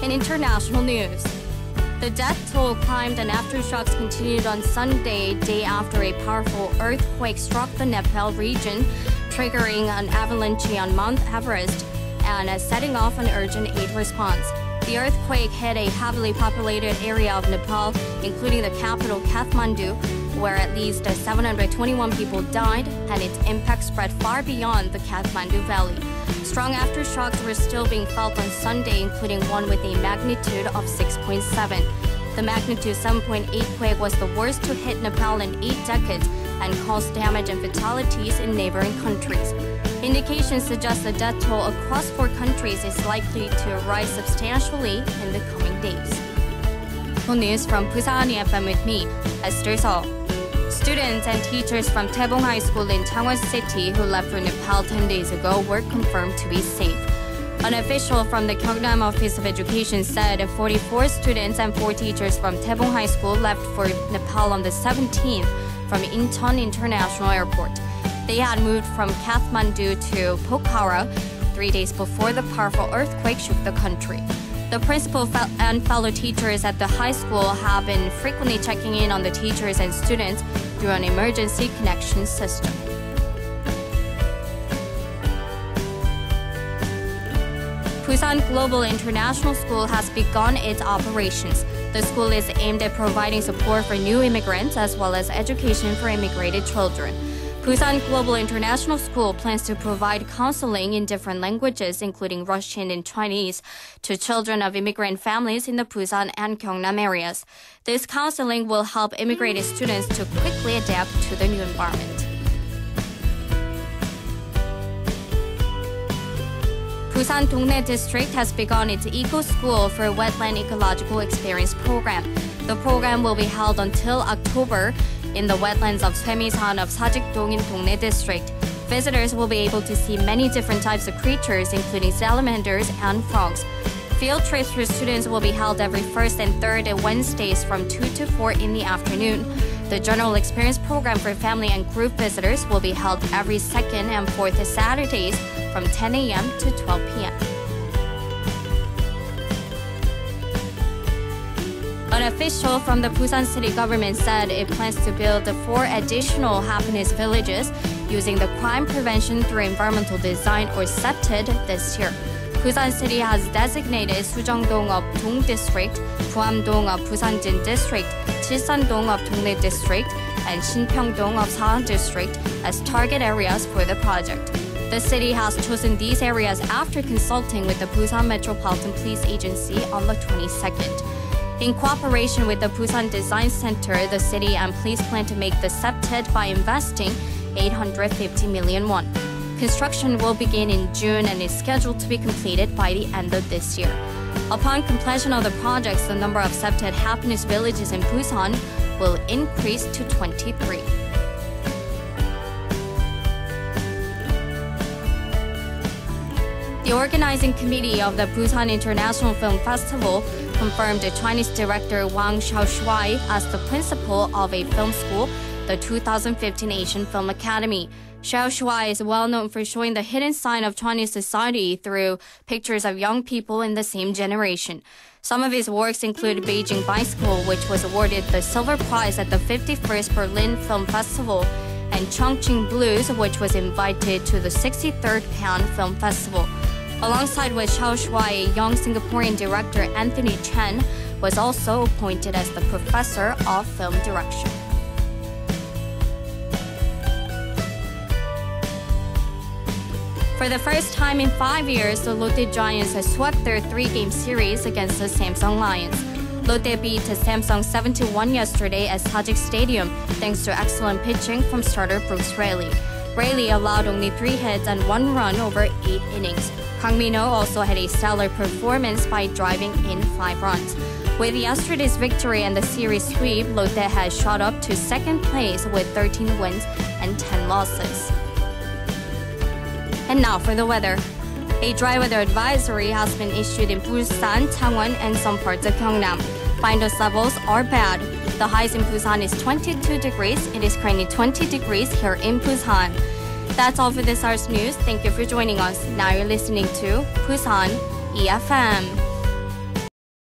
In international news, the death toll climbed and aftershocks continued on Sunday, day after a powerful earthquake struck the Nepal region, triggering an avalanche on Mount Everest and setting off an urgent aid response. The earthquake hit a heavily populated area of Nepal, including the capital Kathmandu, where at least 721 people died, and its impact spread far beyond the Kathmandu Valley. Strong aftershocks were still being felt on Sunday, including one with a magnitude of 6.7. The magnitude 7.8 quake was the worst to hit Nepal in 8 decades and caused damage and fatalities in neighboring countries. Indications suggest the death toll across 4 countries is likely to rise substantially in the coming days. Full news from Busan EFM with me, Esther Seo. Students and teachers from Taebong High School in Changwon City who left for Nepal 10 days ago were confirmed to be safe. An official from the Gyeongnam Office of Education said 44 students and 4 teachers from Taebong High School left for Nepal on the 17th from Incheon International Airport. They had moved from Kathmandu to Pokhara 3 days before the powerful earthquake shook the country. The principal and fellow teachers at the high school have been frequently checking in on the teachers and students through an emergency connection system. Busan Global International School has begun its operations. The school is aimed at providing support for new immigrants as well as education for immigrated children. Busan Global International School plans to provide counseling in different languages, including Russian and Chinese, to children of immigrant families in the Busan and Gyeongnam areas. This counseling will help immigrated students to quickly adapt to the new environment. Busan Dongnae District has begun its Eco School for Wetland Ecological Experience program. The program will be held until October in the wetlands of Swaemisan of Sajik-dong in Dongnae District. Visitors will be able to see many different types of creatures, including salamanders and frogs. Field trips for students will be held every first and third Wednesdays from 2 to 4 in the afternoon. The General Experience Program for family and group visitors will be held every second and fourth Saturdays from 10 a.m. to 12 p.m. An official from the Busan city government said it plans to build 4 additional happiness villages using the crime prevention through environmental design or CEPTED this year. Busan city has designated Sujongdong of Dong District, Puamdong of Busanjin District, Chilsandong of Dongnae District, and Shinpyeongdong of Sahang District as target areas for the project. The city has chosen these areas after consulting with the Busan Metropolitan Police Agency on the 22nd. In cooperation with the Busan Design Center, the city and police plan to make the CEPTED by investing 850 million won. Construction will begin in June and is scheduled to be completed by the end of this year. Upon completion of the projects, the number of CEPTED happiness villages in Busan will increase to 23. The organizing committee of the Busan International Film Festival confirmed Chinese director Wang Xiaoshuai as the principal of a film school, the 2015 Asian Film Academy. Xiaoshuai is well known for showing the hidden side of Chinese society through pictures of young people in the same generation. Some of his works include Beijing Bicycle, which was awarded the Silver Prize at the 51st Berlin Film Festival, and Chongqing Blues, which was invited to the 63rd Cannes Film Festival. Alongside with Xiaoshuai, a young Singaporean director Anthony Chen was also appointed as the professor of film direction. For the first time in 5 years, the Lotte Giants has swept their 3-game series against the Samsung Lions. Lotte beat Samsung 7-1 yesterday at Sajik Stadium thanks to excellent pitching from starter Brooks Raley. Raley allowed only 3 hits and 1 run over 8 innings. Kang Min-ho also had a stellar performance by driving in 5 runs. With yesterday's victory and the series sweep, Lotte has shot up to second place with 13 wins and 10 losses. And now for the weather. A dry weather advisory has been issued in Busan, Changwon, and some parts of Gyeongnam. Finders levels are bad. The highs in Busan is 22 degrees. It is currently 20 degrees here in Busan. That's all for this hour's news. Thank you for joining us. Now you're listening to Busan EFM.